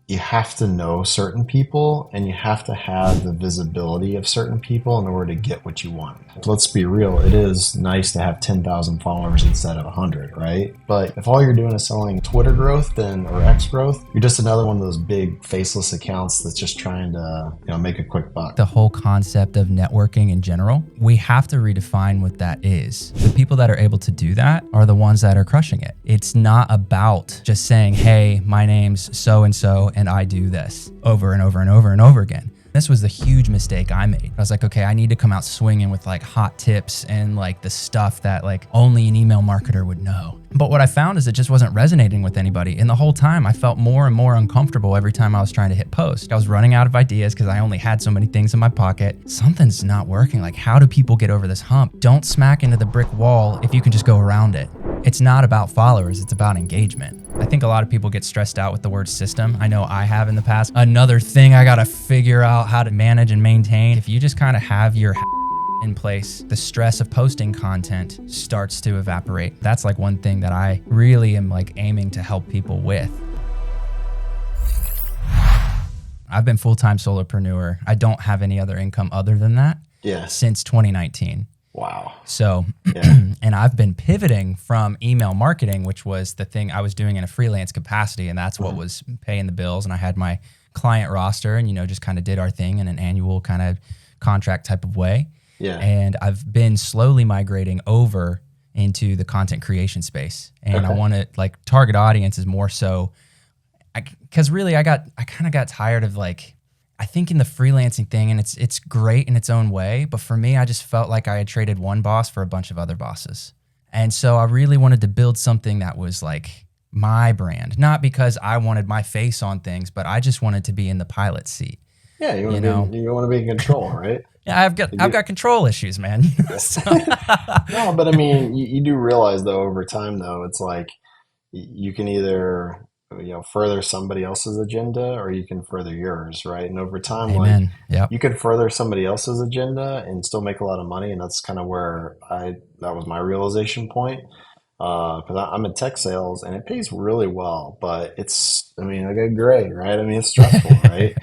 you have to know certain people and you have to have the visibility of certain people in order to get what you want. Let's be real, it is nice to have 10,000 followers instead of 100, right? But if all you're doing is selling Twitter growth then or X growth, you're just another one of those big faceless accounts that's just trying to, make a quick buck. The whole concept of networking in general, we have to redefine what that is. The people that are able to do that are the ones that are crushing it. It's not about just saying, hey, my name's so-and-so and I do this over and over and over and over again. This was the huge mistake I made. I was like, okay, I need to come out swinging with like hot tips and like the stuff that like only an email marketer would know. But what I found is it just wasn't resonating with anybody. And the whole time I felt more and more uncomfortable every time I was trying to hit post. I was running out of ideas because I only had so many things in my pocket. Something's not working. Like, how do people get over this hump? Don't smack into the brick wall if you can just go around it. It's not about followers, it's about engagement. I think a lot of people get stressed out with the word system. I know I have in the past. Another thing I gotta figure out how to manage and maintain. If you just kind of have your in place, the stress of posting content starts to evaporate. That's like one thing that I really am like aiming to help people with. I've been full-time solopreneur. I don't have any other income other than that since 2019. Wow. So, and I've been pivoting from email marketing, which was the thing I was doing in a freelance capacity. And that's what was paying the bills. And I had my client roster and, just kind of did our thing in an annual kind of contract type of way. Yeah. And I've been slowly migrating over into the content creation space. And I want to like target audiences more so because really I kind of got tired of like, I think in the freelancing thing, and it's great in its own way, but for me, I just felt like I had traded one boss for a bunch of other bosses. And so I really wanted to build something that was like my brand, not because I wanted my face on things, but I just wanted to be in the pilot seat. Yeah, you want to be in control, right? Yeah, I've got control issues, man. No, but I mean, you do realize though, over time though, it's like you can either further somebody else's agenda or you can further yours, right? And over time, Amen. like you could further somebody else's agenda and still make a lot of money. And that's kind of where that was my realization point. Because I'm in tech sales and it pays really well, but I got gray, right? I mean, it's stressful, right?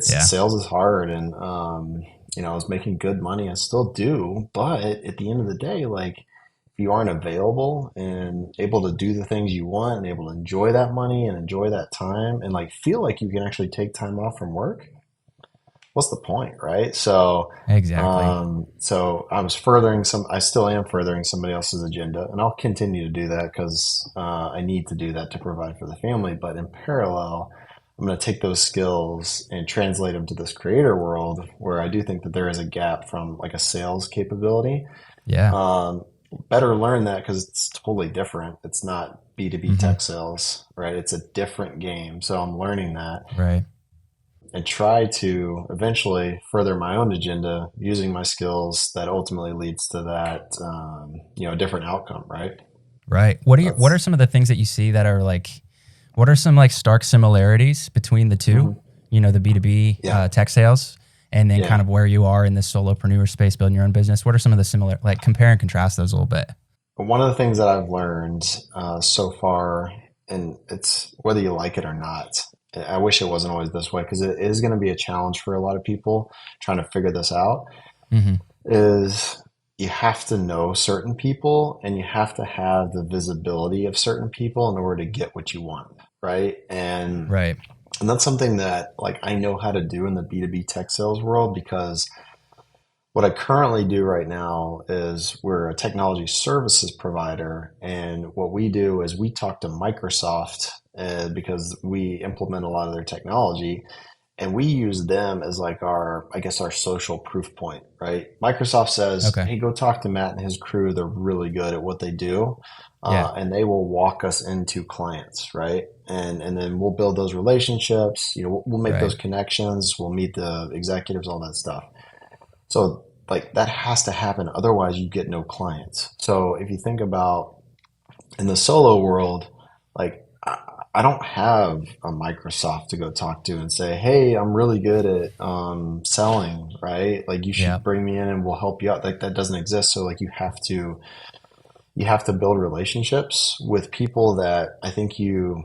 Sales is hard, and I was making good money. I still do, but at the end of the day, like if you aren't available and able to do the things you want and able to enjoy that money and enjoy that time and like feel like you can actually take time off from work, what's the point, right? So exactly. So I still am furthering somebody else's agenda, and I'll continue to do that because I need to do that to provide for the family. But in parallel, I'm going to take those skills and translate them to this creator world where I do think that there is a gap from like a sales capability. Yeah. Better learn that because it's totally different. It's not B2B tech sales, right? It's a different game. So I'm learning that. Right. And try to eventually further my own agenda using my skills that ultimately leads to that, a different outcome, right? Right. What are some of the things that you see that are like, what are some like stark similarities between the two, the B2B tech sales and then kind of where you are in this solopreneur space, building your own business? What are some of the similar, like compare and contrast those a little bit? One of the things that I've learned so far, and it's whether you like it or not, I wish it wasn't always this way because it is going to be a challenge for a lot of people trying to figure this out, is you have to know certain people and you have to have the visibility of certain people in order to get what you want, right? And that's something that like I know how to do in the B2B tech sales world because what I currently do right now is we're a technology services provider, and what we do is we talk to Microsoft because we implement a lot of their technology, and we use them as like our social proof point, right? Microsoft says, hey, go talk to Matt and his crew. They're really good at what they do. And they will walk us into clients, right? And then we'll build those relationships. We'll make those connections. We'll meet the executives, all that stuff. So like that has to happen. Otherwise you get no clients. So if you think about in the solo world, like I don't have a Microsoft to go talk to and say, hey, I'm really good at selling, right? Like you should bring me in and we'll help you out. Like that doesn't exist. So like you have to build relationships with people that I think you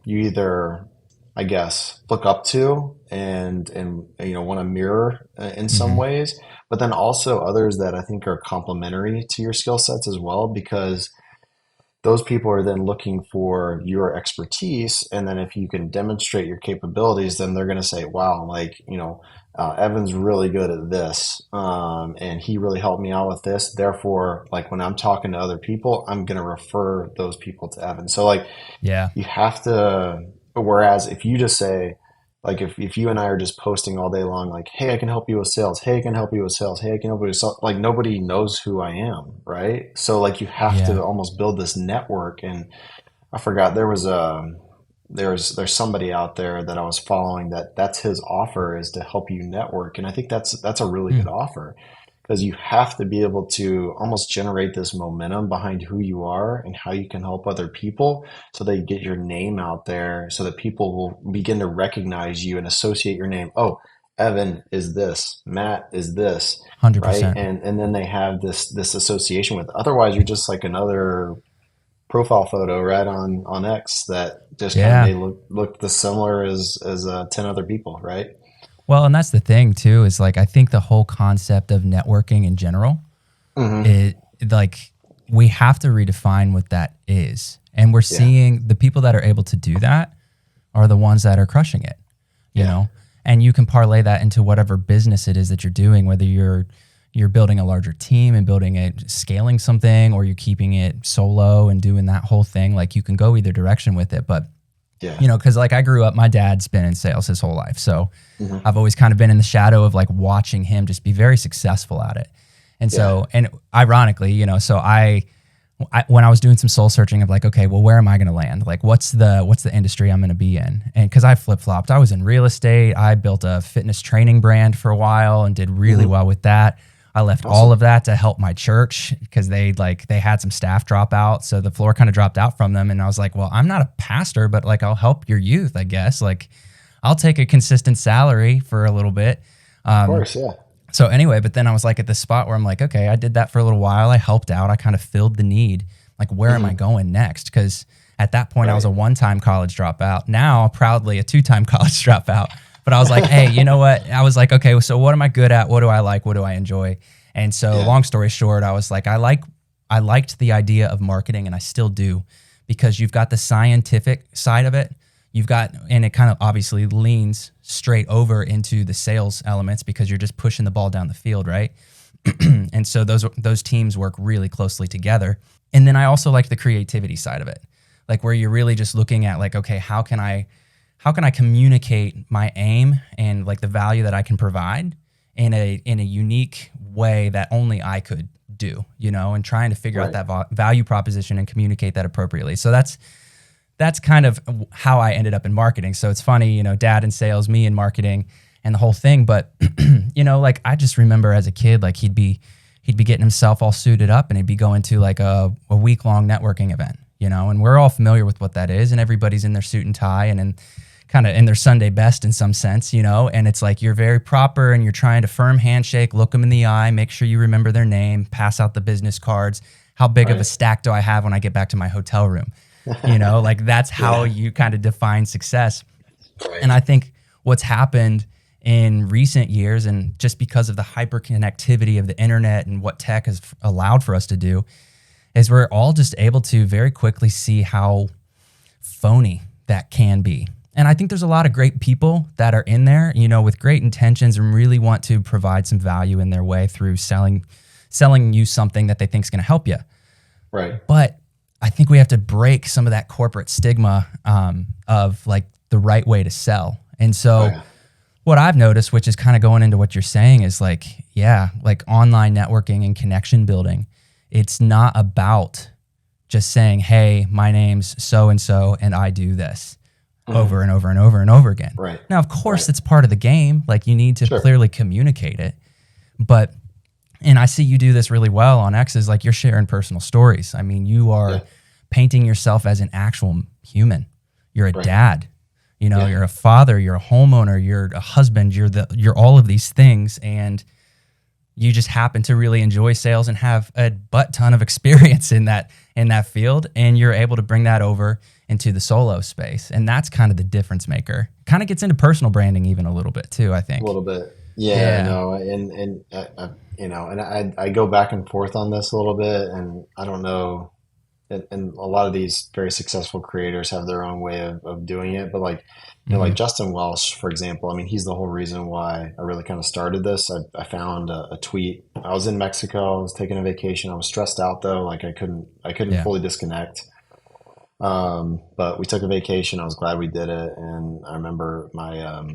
either I guess, look up to and want to mirror in some Hmm. ways, but then also others that I think are complementary to your skill sets as well, because those people are then looking for your expertise. And then if you can demonstrate your capabilities, then they're going to say, wow, like, Evan's really good at this. And he really helped me out with this. Therefore, like when I'm talking to other people, I'm going to refer those people to Evan. So like Yeah. you have to, whereas if you just say, like if you and I are just posting all day long, like, hey, I can help you with sales. Hey, I can help you with sales. Hey, I can help you with sales. Like nobody knows who I am, right? So like you have Yeah. to almost build this network. And I forgot there's somebody out there that I was following that's his offer is to help you network. And I think that's a really Hmm. good offer because you have to be able to almost generate this momentum behind who you are and how you can help other people so that you get your name out there so that people will begin to recognize you and associate your name. Oh, Evan is this, Matt is this, right? 100%. And then they have this association with. Otherwise, you're just like another profile photo right on X that just kind of Yeah. may look the similar as 10 other people, right? Well, and that's the thing too, is like I think the whole concept of networking in general, Hmm. it like we have to redefine what that is. And we're Yeah, seeing the people that are able to do that are the ones that are crushing it, you yeah, know? And you can parlay that into whatever business it is that you're doing, whether you're building a larger team and building it, scaling something, or you're keeping it solo and doing that whole thing. Like you can go either direction with it. But yeah. because like I grew up, my dad's been in sales his whole life. So Hmm. I've always kind of been in the shadow of like watching him just be very successful at it. And Yeah, so, and ironically, so when I was doing some soul searching of like, okay, well, where am I going to land? Like, what's the industry I'm going to be in? And because I flip flopped, I was in real estate. I built a fitness training brand for a while and did really hmm. well with that. I left all Awesome. of that to help my church because they had some staff drop out, so the floor kind of dropped out from them. And I was like, well, I'm not a pastor, but like I'll help your youth, I guess. Like, I'll take a consistent salary for a little bit. Of Um, course, yeah. so anyway, but then I was like at the spot where I'm like, okay, I did that for a little while. I helped out. I kind of filled the need. Like, where am I Hmm. going next? Because at that point, I was Right. a one-time college dropout. Now, proudly a two-time college dropout. But I was like, hey, you know what? I was like, okay, so what am I good at? What do I like? What do I enjoy? And so, Yeah, long story short, I was like, I liked the idea of marketing, and I still do, because you've got the scientific side of it. You've got, and it kind of obviously leans straight over into the sales elements because you're just pushing the ball down the field, right? And so those teams work really closely together. And then I also like the creativity side of it, like where you're really just looking at like, okay, how can I communicate my aim and like the value that I can provide in a unique way that only I could do, and trying to figure out right. that value proposition and communicate that appropriately. So that's kind of how I ended up in marketing. So it's funny, dad in sales, me in marketing, and the whole thing. But like I just remember as a kid, like he'd be getting himself all suited up and he'd be going to like a week long networking event, and we're all familiar with what that is, and everybody's in their suit and tie and in kind of in their Sunday best in some sense, and it's like you're very proper and you're trying to firm handshake, look them in the eye, make sure you remember their name, pass out the business cards. How big of a Right. stack do I have when I get back to my hotel room? Like that's how Yeah. you kind of define success. And Right. I think what's happened in recent years, and just because of the hyperconnectivity of the internet and what tech has allowed for us to do, is we're all just able to very quickly see how phony that can be. And I think there's a lot of great people that are in there, with great intentions and really want to provide some value in their way through selling you something that they think is going to help you. Right. But I think we have to break some of that corporate stigma of like the right way to sell. And Oh so yeah. what I've noticed, which is kind of going into what you're saying, is like, yeah, like online networking and connection building. It's not about just saying, hey, my name's so and so and I do this over Hmm. and over and over and over again. Right. Now, of course, Right. it's part of the game. Like you need to Sure. clearly communicate it. But and I see you do this really well on X, is like you're sharing personal stories. I mean, you are Yeah. painting yourself as an actual human. You're a Right. dad, Yeah. you're a father, you're a homeowner, you're a husband, you're all of these things. And you just happen to really enjoy sales and have a butt ton of experience in that field. And you're able to bring that over into the solo space. And that's kind of the difference maker. Kind of gets into personal branding even a little bit too, I A think. little bit. Yeah, Yeah. no, and I go back and forth on this a little bit, and I don't know, and a lot of these very successful creators have their own way of doing it, but like, like Hmm. Justin Welsh, for example, I mean, he's the whole reason why I really kind of started this. I found a tweet. I was in Mexico. I was taking a vacation. I was stressed out though. Like I couldn't Yeah. fully disconnect. But we took a vacation. I was glad we did it. And I remember my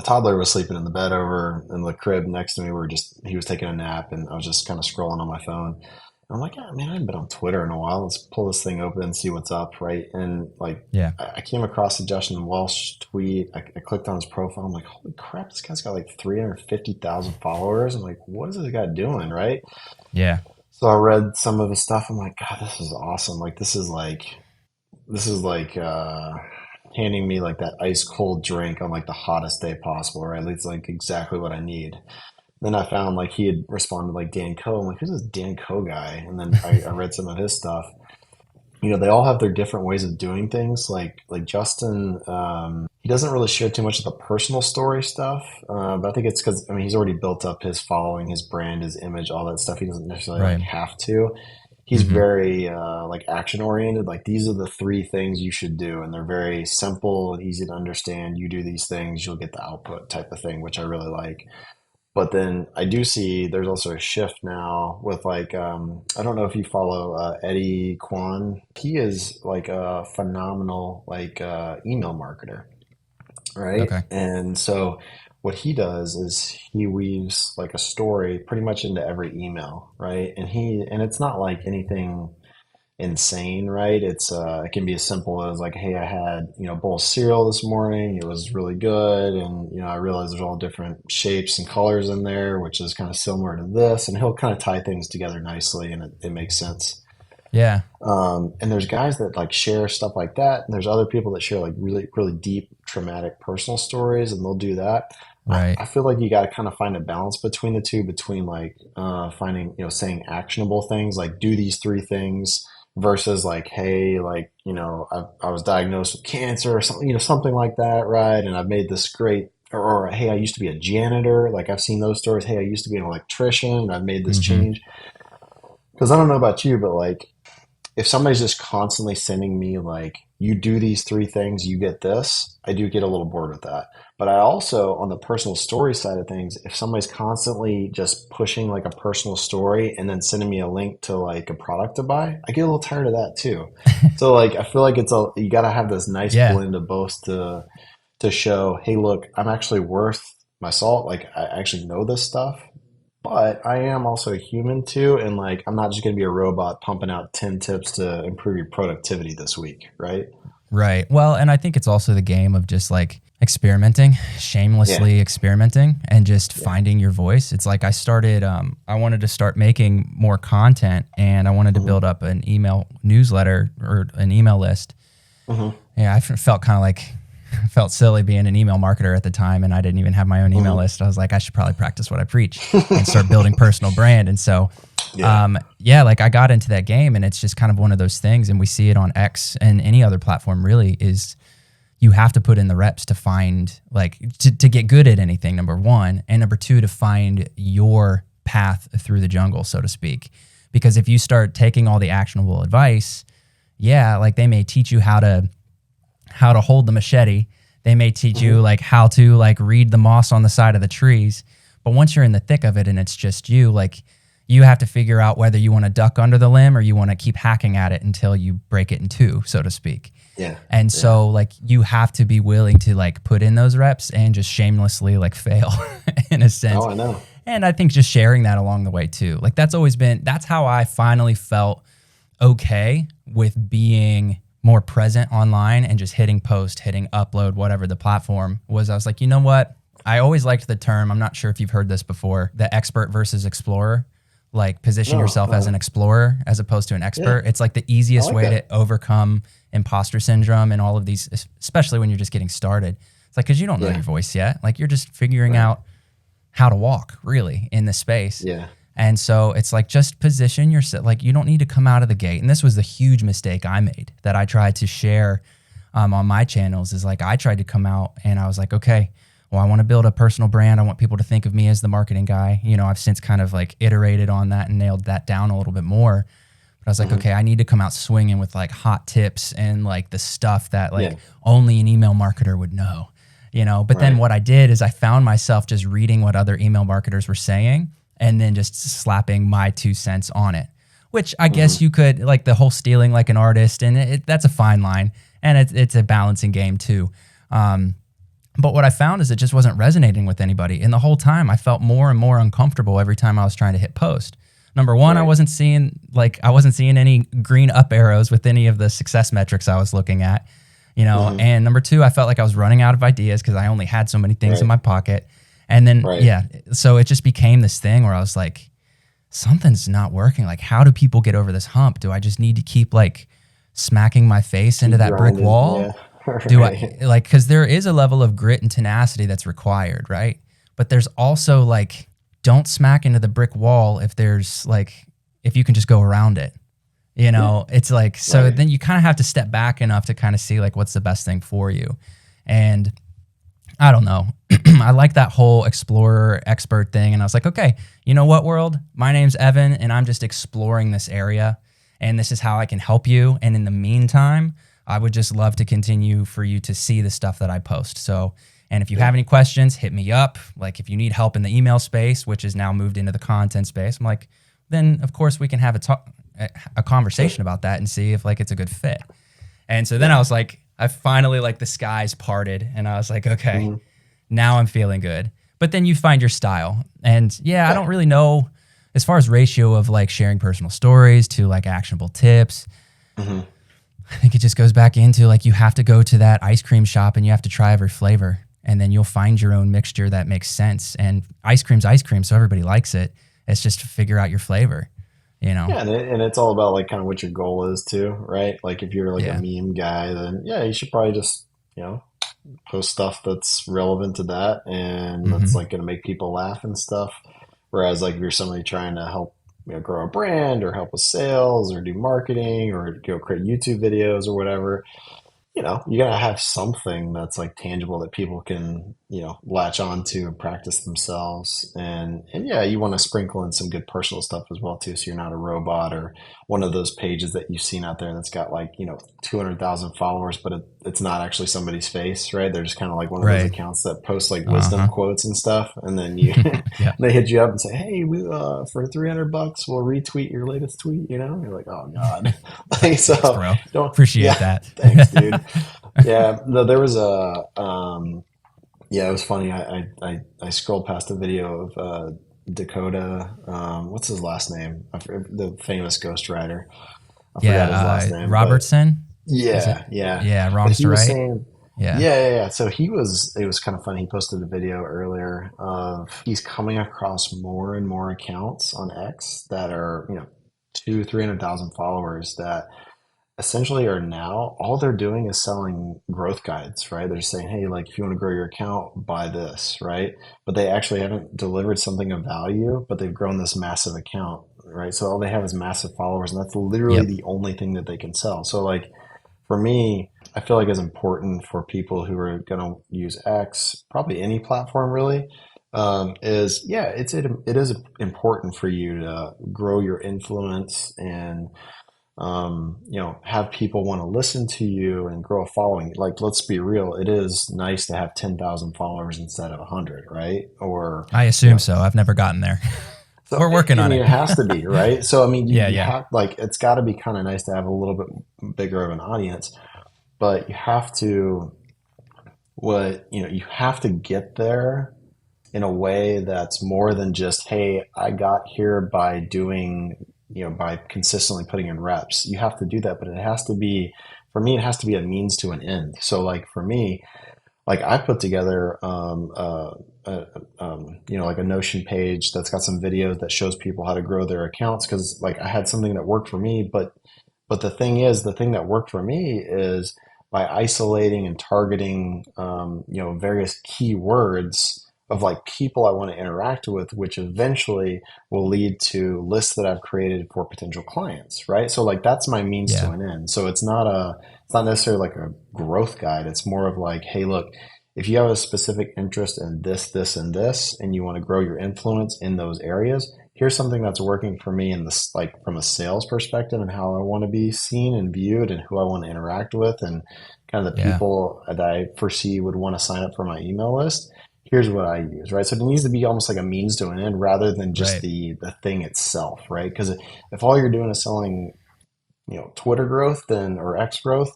toddler was sleeping in the bed over in the crib next to me. He was taking a nap, and I was just kind of scrolling on my phone. And I'm like, oh, man, I haven't been on Twitter in a while. Let's pull this thing open and see what's up, right? And like, Yeah. I came across the Justin Welsh tweet. I clicked on his profile. I'm like, holy crap, this guy's got like 350,000 followers. I'm like, what is this guy doing, right? Yeah. So I read some of his stuff. I'm like, God, this is awesome. Like, this is like handing me like that ice cold drink on like the hottest day possible, right? It's like exactly what I need. Then I found like he had responded like Dan Coe. I'm like, who's this Dan Coe guy? And then I read some of his stuff. They all have their different ways of doing things. Like Justin, he doesn't really share too much of the personal story stuff, but I think it's because he's already built up his following, his brand, his image, all that stuff. He doesn't necessarily like Right. have to. He's Hmm. very like action oriented. Like these are the three things you should do, and they're very simple and easy to understand. You do these things, you'll get the output type of thing, which I really like. But then I do see there's also a shift now with like I don't know if you follow Eddie Quan. He is like a phenomenal like email marketer, right? Okay. And so what he does is he weaves like a story pretty much into every email, right? And it's not like anything insane, right? It can be as simple as like, hey, I had, a bowl of cereal this morning. It was really good. And, I realized there's all different shapes and colors in there, which is kind of similar to this. And he'll kind of tie things together nicely, and it makes sense. Yeah. And there's guys that like share stuff like that. And there's other people that share like really, really deep, traumatic personal stories, and they'll do that. Right. I feel like you got to kind of find a balance between the two, between like finding, saying actionable things like do these three things versus like, hey, like, I was diagnosed with cancer or something, something like that, right? And I've made this great, or hey, I used to be a janitor. Like I've seen those stories. Hey, I used to be an electrician and I've made this Hmm. change. Because I don't know about you, but like if somebody's just constantly sending me like you do these three things you get this, I do get a little bored with that. But I also, on the personal story side of things, if somebody's constantly just pushing like a personal story and then sending me a link to like a product to buy, I get a little tired of that too. So like I feel like you got to have this nice Yeah. blend of both to show, hey, look, I'm actually worth my salt. Like I actually know this stuff, but I am also a human too, and like I'm not just going to be a robot pumping out 10 tips to improve your productivity this week, right? Right. Well, and I think it's also the game of just like experimenting, Yeah, shamelessly experimenting and just yeah. finding your voice. It's like I wanted to start making more content and I wanted to Hmm. build up an email newsletter or an email list. Hmm. Yeah, felt kind of like, felt silly being an email marketer at the time and I didn't even have my own email Hmm. list. I was like, I should probably practice what I preach and start building personal brand. And so Yeah. yeah, like I got into that game and it's just kind of one of those things. And we see it on X and any other platform really is you have to put in the reps to find like to get good at anything, number one. And number two, to find your path through the jungle, so to speak. Because if you start taking all the actionable advice, yeah, like they may teach you how to hold the machete. They may teach Hmm. you like how to like read the moss on the side of the trees. But once you're in the thick of it and it's just you, like you have to figure out whether you want to duck under the limb or you want to keep hacking at it until you break it in two, so to speak. Yeah. And Yeah. so like you have to be willing to like put in those reps and just shamelessly like fail in a sense. Oh, I know. And I think just sharing that along the way too. Like that's how I finally felt okay with being more present online and just hitting post, hitting upload, whatever the platform was. I was like, you know what? I always liked the term. I'm not sure if you've heard this before, the expert versus explorer. Like position No. yourself as an explorer as opposed to an Yeah. expert. It's like the I easiest like way that. to overcome imposter syndrome and all of these, especially when you're just getting started. It's like, cause you don't know Yeah. your voice yet. Like you're just figuring Right. out how to walk really in this space. Yeah. And so it's like, just position yourself. Like, you don't need to come out of the gate. And this was the huge mistake I made that I tried to share on my channels, is like, I tried to come out and I was like, okay, well, I want to build a personal brand. I want people to think of me as the marketing guy. You know, I've since kind of like iterated on that and nailed that down a little bit more. But I was like, okay, I need to come out swinging with like hot tips and like the stuff that like only an email marketer would know, you know? But then what I did is I found myself just reading what other email marketers were saying and then just slapping my 2 cents on it, which I guess you could, like the whole stealing like an artist, and that's a fine line, and it's a balancing game too. But what I found is it just wasn't resonating with anybody. And the whole time I felt more and more uncomfortable every time I was trying to hit post. Number one, I wasn't seeing any green up arrows with any of the success metrics I was looking at, you know. And number two, I felt like I was running out of ideas because I only had so many things in my pocket. And then, so it just became this thing where I was like, something's not working. Like, how do people get over this hump? Do I just need to keep like smacking my face into that brick wall? Yeah. Do I like, because there is a level of grit and tenacity that's required, right? But there's also like, don't smack into the brick wall if you can just go around it, you know. It's like, so then you kind of have to step back enough to kind of see like what's the best thing for you. And I don't know. I like that whole explorer expert thing. And I was like, okay, you know what, world? My name's Evan, and I'm just exploring this area, and this is how I can help you. And in the meantime, I would just love to continue for you to see the stuff that I post. So, and if you have any questions, hit me up. Like, if you need help in the email space, which is now moved into the content space, I'm like, then of course we can have a conversation about that and see if like it's a good fit. And so then I was like, I finally, like, the skies parted, and I was like, okay, now I'm feeling good. But then you find your style. And I don't really know as far as ratio of like sharing personal stories to like actionable tips. I think it just goes back into like, you have to go to that ice cream shop and you have to try every flavor, and then you'll find your own mixture that makes sense. And ice cream's ice cream, so everybody likes it. It's just to figure out your flavor, you know? Yeah, and it's all about like kind of what your goal is too, right? Like if you're like a meme guy, then you should probably just, you know, post stuff that's relevant to that and that's like going to make people laugh and stuff. Whereas like if you're somebody trying to help, you know, grow a brand or help with sales or do marketing or, you know, create YouTube videos or whatever, you know, you got to have something that's like tangible that people can, you know, latch onto and practice themselves. And you want to sprinkle in some good personal stuff as well too. So you're not a robot or one of those pages that you've seen out there that's got like, you know, 200,000 followers, but it's not actually somebody's face, right? They're just kind of like one of those accounts that post like wisdom quotes and stuff. And then they hit you up and say, hey, we, for $300, we'll retweet your latest tweet, you know? And you're like, oh God. Like, so Thanks, bro. don't Appreciate that. Thanks, dude. No, there was it was funny. I scrolled past a video of Dakota. What's his last name? The famous ghostwriter. I forgot his last name. Robertson. Wrongs to right. Saying, yeah. So it was kind of funny. He posted a video earlier of he's coming across more and more accounts on X that are, you know, 300,000 followers that essentially are now all they're doing is selling growth guides, right? They're saying, hey, like if you want to grow your account, buy this, right? But they actually haven't delivered something of value, but they've grown this massive account, right? So all they have is massive followers, and that's literally the only thing that they can sell. So like for me, I feel like it's important for people who are going to use X, probably any platform really, it is important for you to grow your influence and you know, have people want to listen to you and grow a following. Like, let's be real. It is nice to have 10,000 followers instead of 100, right? Or I assume so. I've never gotten there. So, we're working on it. It has to be, right? So, I mean, you have, like, it's got to be kind of nice to have a little bit bigger of an audience, but you have to, you have to get there in a way that's more than just, hey, I got here by doing, by consistently putting in reps. You have to do that, but it has to be, for me, it has to be a means to an end. So like for me, like I put together, like a Notion page that's got some videos that shows people how to grow their accounts. Cause like I had something that worked for me, but the thing that worked for me is by isolating and targeting, various keywords of like people I want to interact with, which eventually will lead to lists that I've created for potential clients, right? So like that's my means to Yeah. an end. So it's not necessarily like a growth guide. It's more of like, hey, look, if you have a specific interest in this, this, and this, and you want to grow your influence in those areas, here's something that's working for me in this, like from a sales perspective and how I want to be seen and viewed and who I want to interact with and kind of the Yeah. people that I foresee would want to sign up for my email list. Here's what I use, right? So it needs to be almost like a means to an end rather than just Right. the thing itself, right? Because if all you're doing is selling, Twitter growth then or X growth,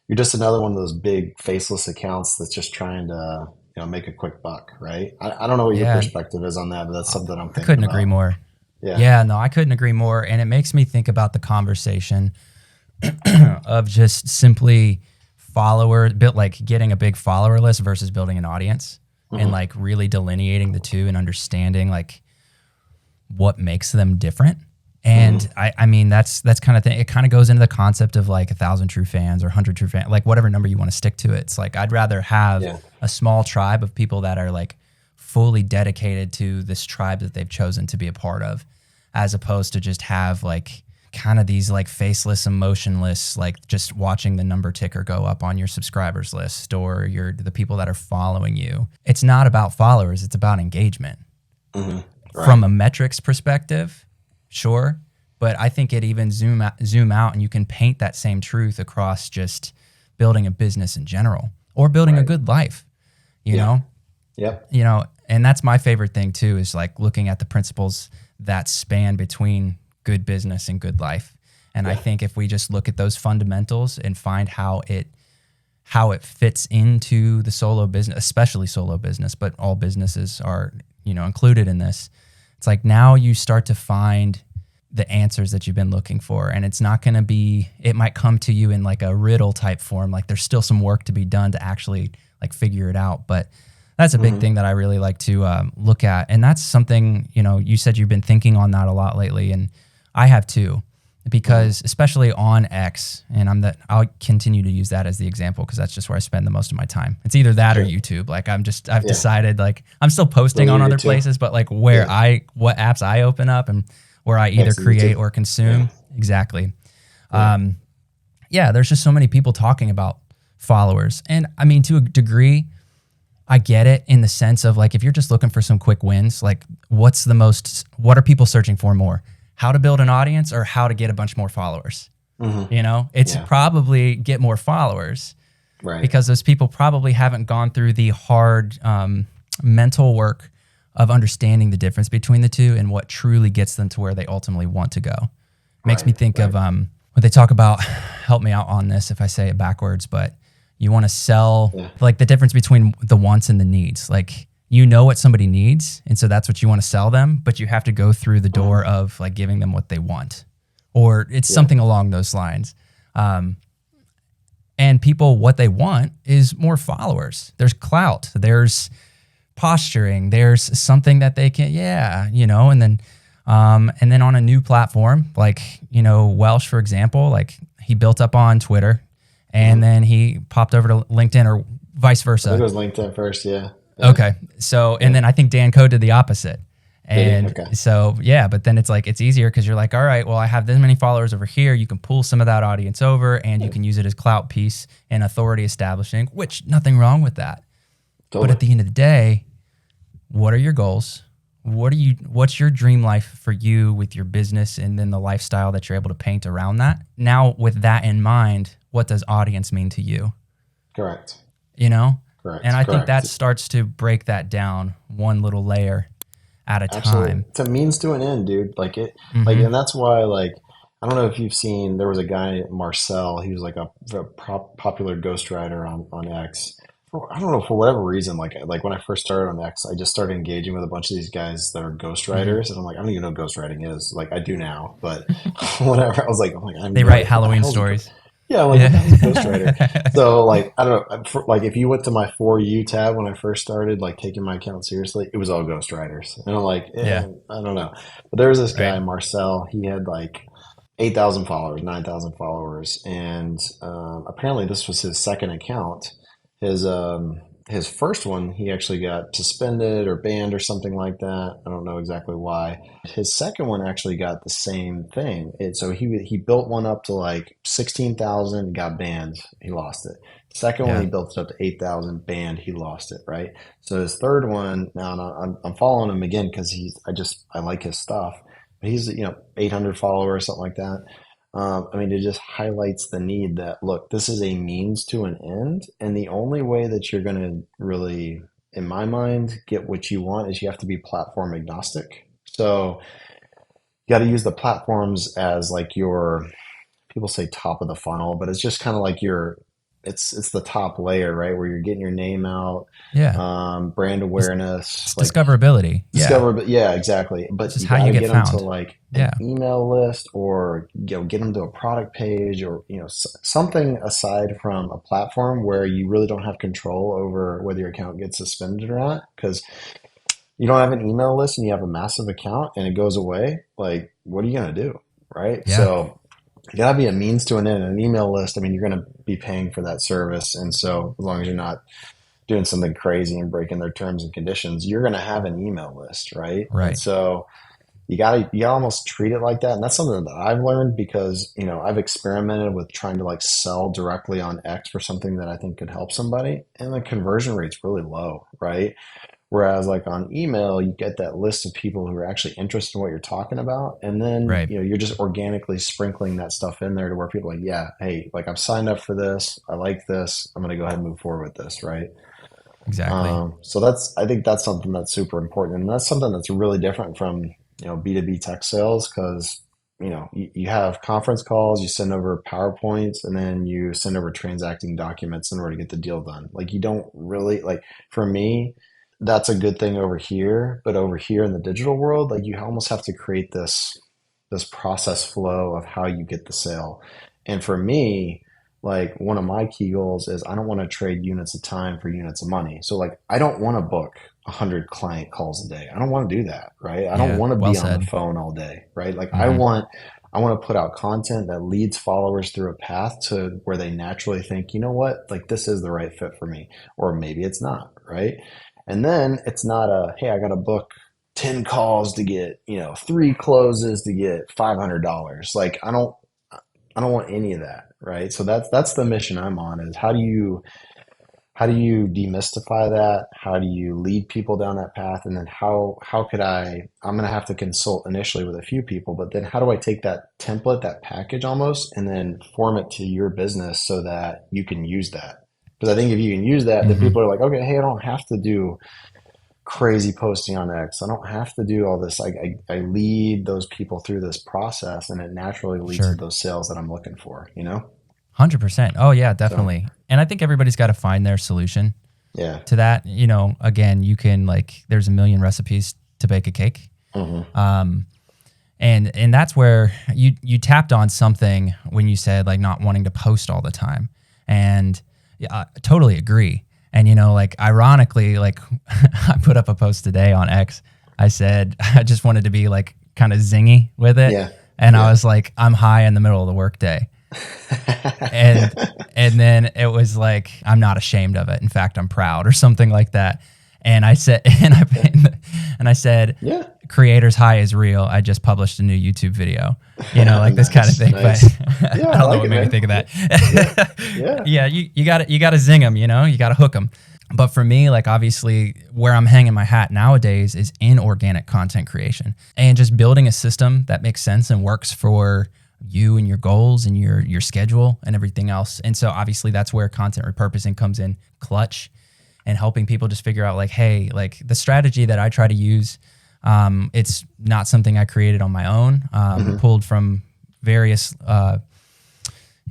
you're just another one of those big faceless accounts that's just trying to, make a quick buck, right? I don't know what your Yeah. perspective is on that, but that's something I'm I thinking couldn't agree about. more. Yeah. Yeah, no, I couldn't agree more. And it makes me think about the conversation of just simply built like getting a big follower list versus building an audience and Hmm. like really delineating the two and understanding like what makes them different. And Hmm. I mean, that's kind of thing. It kind of goes into the concept of like 1,000 true fans or 100 true fans, like whatever number you want to stick to. It's like, I'd rather have Yeah. a small tribe of people that are like fully dedicated to this tribe that they've chosen to be a part of, as opposed to just have like kind of these like faceless, emotionless, like just watching the number ticker go up on your subscribers list or the people that are following you. It's not about followers. It's about engagement Hmm. Right. from a metrics perspective, sure, but I think it even zoom out, and you can paint that same truth across just building a business in general or building a Right. good life. You Yeah. know, Yep. and that's my favorite thing too is like looking at the principles that span between good business and good life. And I Yeah. think if we just look at those fundamentals and find how it fits into the solo business, especially solo business, but all businesses are, included in this. It's like now you start to find the answers that you've been looking for. And it's not going to be, it might come to you in like a riddle type form. Like there's still some work to be done to actually like figure it out. But that's a big Hmm. thing that I really like to look at. And that's something, you said you've been thinking on that a lot lately. And I have too, Hmm. because especially on X, and I'll continue to use that as the example because that's just where I spend the most of my time. It's either that or Sure. YouTube. Like I've Yeah. decided like I'm still Still posting on eager other to. places, but like Yeah. what apps I open up and where I either Thanks to create YouTube. or Yeah. consume. Exactly. Yeah. Yeah, there's just so many people talking about followers. And I mean, to a degree, I get it in the sense of like if you're just looking for some quick wins, like what are people searching for more? How to build an audience or how to get a bunch more followers? Hmm. It's Yeah. probably get more followers Right. because those people probably haven't gone through the hard mental work of understanding the difference between the two and what truly gets them to where they ultimately want to go. Makes me Right. think of Right. when they talk about, help me out on this if I say it backwards, but you want to sell Yeah. like the difference between the wants and the needs. Like what somebody needs, and so that's what you want to sell them, but you have to go through the door Hmm. of like giving them what they want, or it's Yeah. something along those lines. And people, what they want is more followers. There's clout. There's posturing. There's something that they can, and then on a new platform, like, Welsh, for example, like he built up on Twitter and Hmm. then he popped over to LinkedIn or vice I think it versa. was LinkedIn first. Yeah. Yeah. Okay. So, and Yeah. then I think Dan Code did the opposite. Did he? And Okay. so, yeah, but then it's like, it's easier because you're like, all right, well, I have this many followers over here. You can pull some of that audience over and you Yeah. can use it as clout piece and authority establishing, which nothing wrong with that. But at Totally. the end of the day, what are your goals? What's your dream life for you with your business and then the lifestyle that you're able to paint around that? Now, with that in mind, what does audience mean to you? Correct. You know? And Correct. I think Correct. that starts to break that down one little layer at a Absolutely. time. It's a means to an end, dude. Mm-hmm. And that's why, like, I don't know if you've seen, there was a guy, Marcel, he was like a popular ghostwriter on X. I don't know, for whatever reason, like when I first started on X, I just started engaging with a bunch of these guys that are Mm-hmm. ghostwriters. And I'm like, I don't even know what ghostwriting is. Like, I do now, but whatever. I have They no write idea. What the Halloween hell's a stories. Yeah, I'm like, what the hell's a ghostwriter? Yeah. So like I don't know, like if you went to my For You tab when I first started like taking my account seriously, it was all ghostwriters, and I'm like, Yeah. I don't know. But there was this Right. guy Marcel. He had like 8,000 followers, 9,000 followers, and apparently this was his second account. His his first one, he actually got suspended or banned or something like that. I don't know exactly why. His second one actually got the same thing. So he built one up to like 16,000, got banned, he lost it. Second one, Yeah. he built it up to 8,000, banned, he lost it, right? So his third one, now I'm following him again because I like his stuff. But he's 800 followers, something like that. I mean, it just highlights the need that, look, this is a means to an end. And the only way that you're going to really, in my mind, get what you want is you have to be platform agnostic. So you got to use the platforms as like your, people say top of the funnel, but it's just kind of like it's the top layer, right? Where you're getting your name out, Yeah. brand It's, awareness, it's like discoverability. Yeah. discover, but yeah, exactly. It's But just you how got you to get get them to found. like an Yeah. email list, or get them to a product page, or something aside from a platform where you really don't have control over whether your account gets suspended or not. Because you don't have an email list and you have a massive account and it goes away. Like, what are you gonna do, right? Yeah. So you gotta be a means to an end. An email list, I mean, you're gonna be paying for that service, and so as long as you're not doing something crazy and breaking their terms and conditions, you're going to have an email list, right? And Right. so you almost treat it like that. And that's something that I've learned because, I've experimented with trying to like sell directly on X for something that I think could help somebody. And the conversion rate's really low, right? Whereas like on email, you get that list of people who are actually interested in what you're talking about. And then, Right. you're just organically sprinkling that stuff in there to where people are like, yeah, hey, like I've signed up for this. I like this. I'm going to go ahead and move forward with this, right? Exactly. So I think that's something that's super important, and that's something that's really different from B2B tech sales, because you have conference calls, you send over PowerPoints, and then you send over transacting documents in order to get the deal done. Like, you don't really, like, for me, that's a good thing over here, but over here in the digital world, like, you almost have to create this process flow of how you get the sale. And for me, like, one of my key goals is I don't want to trade units of time for units of money. So like, I don't want to book 100 client calls a day. I don't want to do that, right? I don't Yeah. want to Well be on the said. phone all day, right? Like, I Hmm. want to put out content that leads followers through a path to where they naturally think, you know what, like, this is the right fit for me, or maybe it's not, right? And then it's not hey, I got to book 10 calls to get, 3 closes to get $500. Like, I don't want any of that, right? So that's the mission I'm on, is how do you demystify that? How do you lead people down that path? And then how could I'm going to have to consult initially with a few people, but then how do I take that template, that package almost, and then form it to your business so that you can use that? Because I think if you can use that, then Hmm. people are like, okay, hey, I don't have to do crazy posting on X. I don't have to do all this. I lead those people through this process, and it naturally leads to Sure. those sales that I'm looking for. 100%. Oh yeah, So definitely. And I think everybody's got to find their solution yeah. to that. Again, you can, like, there's a million recipes to bake a cake. Hmm. Um, and that's where you tapped on something when you said, like, not wanting to post all the time. And yeah, I totally agree. And like, ironically, like, I put up a post today on X. I said I just wanted to be like kind of zingy with it. Yeah. And I Yeah. was like, I'm high in the middle of the workday. And and then it was like, I'm not ashamed of it. In fact, I'm proud, or something like that. And I said, and I said, Yeah. creators high is real. I just published a new YouTube video, like this kind of Nice. thing. But Nice. Yeah, I I don't know like what it, made me man. think of that. Yeah. Yeah, you got to zing them, you got to hook them. But for me, like, obviously where I'm hanging my hat nowadays is in organic content creation, and just building a system that makes sense and works for you and your goals and your schedule and everything else. And so obviously that's where content repurposing comes in clutch, and helping people just figure out, like, hey, like, the strategy that I try to use, it's not something I created on my own, Hmm. pulled from various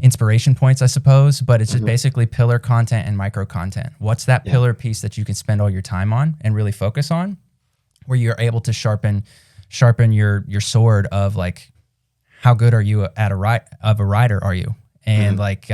inspiration points, I suppose, but it's just Hmm. basically pillar content and micro content. What's that Yeah. pillar piece that you can spend all your time on and really focus on, where you're able to sharpen your sword of, like, how good are you at a writer are you? And Hmm. like,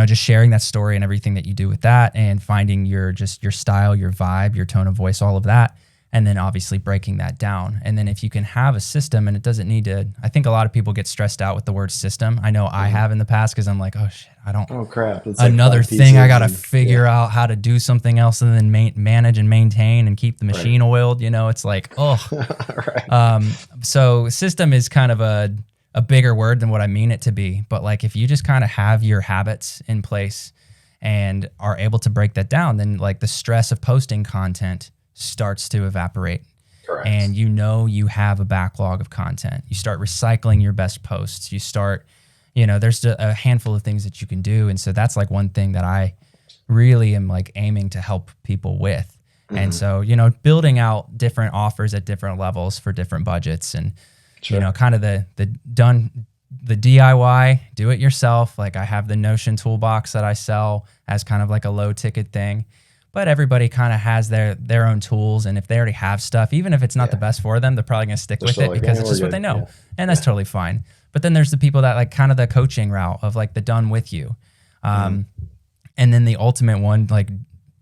just sharing that story and everything that you do with that, and finding your style, your vibe, your tone of voice, all of that. and then obviously breaking that down. And then if you can have a system, and it doesn't need to, I think a lot of people get stressed out with the word system. I know I have in the past, because I'm like, oh shit, I don't, Oh crap! It's like another five thing I pieces, got to and figure out how to do something else, and then manage and maintain and keep the right, machine oiled. It's like, oh, right, so system is kind of a bigger word than what I mean it to be. But like, if you just kind of have your habits in place and are able to break that down, then like the stress of posting content starts to evaporate. correct. And you have a backlog of content. You start recycling your best posts. You start, there's a handful of things that you can do. And so that's like one thing that I really am like aiming to help people with. And so, building out different offers at different levels for different budgets, and, Sure. kind of the DIY, do it yourself. Like, I have the Notion toolbox that I sell as kind of like a low ticket thing, but everybody kind of has their own tools. And if they already have stuff, even if it's not the Yeah. best for them, they're probably going to stick They're with still it like, because yeah, it's we're just what they good. know. Yeah. And that's totally fine. But then there's the people that like kind of the coaching route of like the done with you. And then the ultimate one, like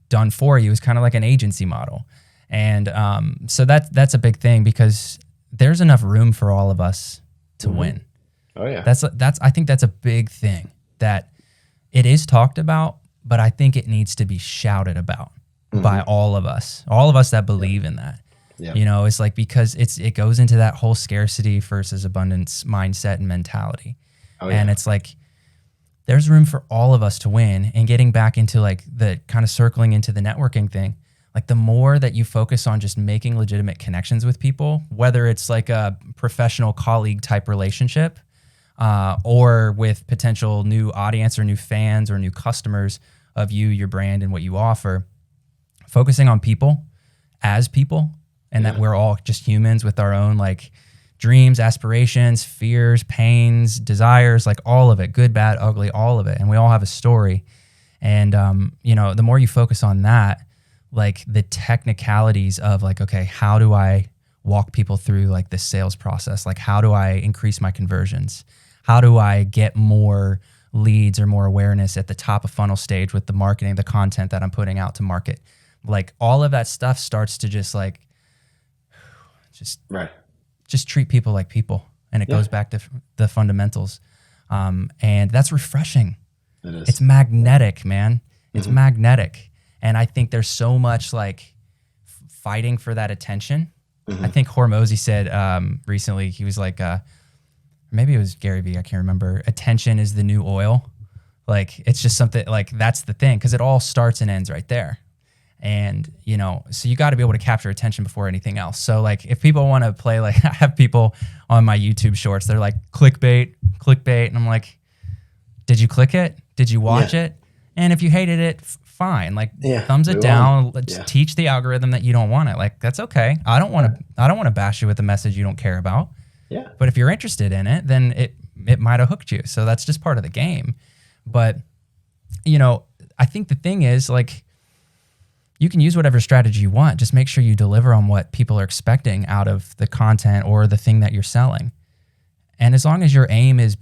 done for you, is kind of like an agency model. And so that's a big thing, because there's enough room for all of us to win. Oh yeah. That's I think that's a big thing that it is talked about, but I think it needs to be shouted about by all of us that believe in that. Yeah. It's like, because it goes into that whole scarcity versus abundance mindset and mentality. Oh And yeah. it's like, there's room for all of us to win. And getting back into like the kind of circling into the networking thing, like the more that you focus on just making legitimate connections with people, whether it's like a professional colleague type relationship, or with potential new audience or new fans or new customers of you, your brand, and what you offer, focusing on people as people, and that we're all just humans with our own like dreams, aspirations, fears, pains, desires, like all of it, good, bad, ugly, all of it. And we all have a story. And, the more you focus on that, like the technicalities of like, okay, how do I walk people through like the sales process? Like, how do I increase my conversions? How do I get more leads or more awareness at the top of funnel stage with the marketing, the content that I'm putting out to market? Like, all of that stuff starts to just like, Right. just treat people like people. And it goes back to the fundamentals. And that's refreshing. It is. It's magnetic, man. It's magnetic. And I think there's so much like fighting for that attention. I think Hormozy said recently, he was like, maybe it was Gary Vee, I can't remember. Attention is the new oil. Like, it's just something like, that's the thing, because it all starts and ends right there. And, so you got to be able to capture attention before anything else. So like, if people want to play, like, I have people on my YouTube shorts, they're like, clickbait. And I'm like, did you click it? Did you watch it? And if you hated it, fine. Like, thumbs it down. Let's teach the algorithm that you don't want it. Like, that's okay. I don't want to bash you with a message you don't care about. Yeah. But if you're interested in it, then it might have hooked you. So that's just part of the game. But, I think the thing is, like, you can use whatever strategy you want. Just make sure you deliver on what people are expecting out of the content or the thing that you're selling. And as long as your aim is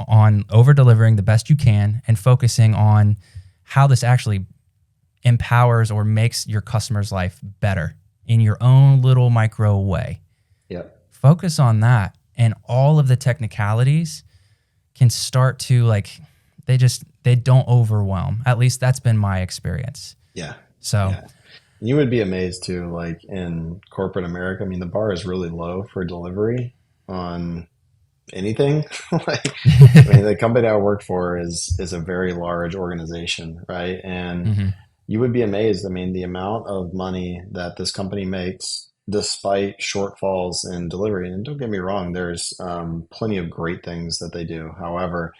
on over delivering the best you can and focusing on how this actually empowers or makes your customer's life better in your own little micro way. Yep. Focus on that, and all of the technicalities can start to like, they don't overwhelm. At least that's been my experience. Yeah. So Yeah. You would be amazed too, like in corporate America. I mean, the bar is really low for delivery on anything. Like, I mean, the company I work for is a very large organization, right? And you would be amazed. I mean, the amount of money that this company makes despite shortfalls in delivery. And don't get me wrong, there's plenty of great things that they do. However,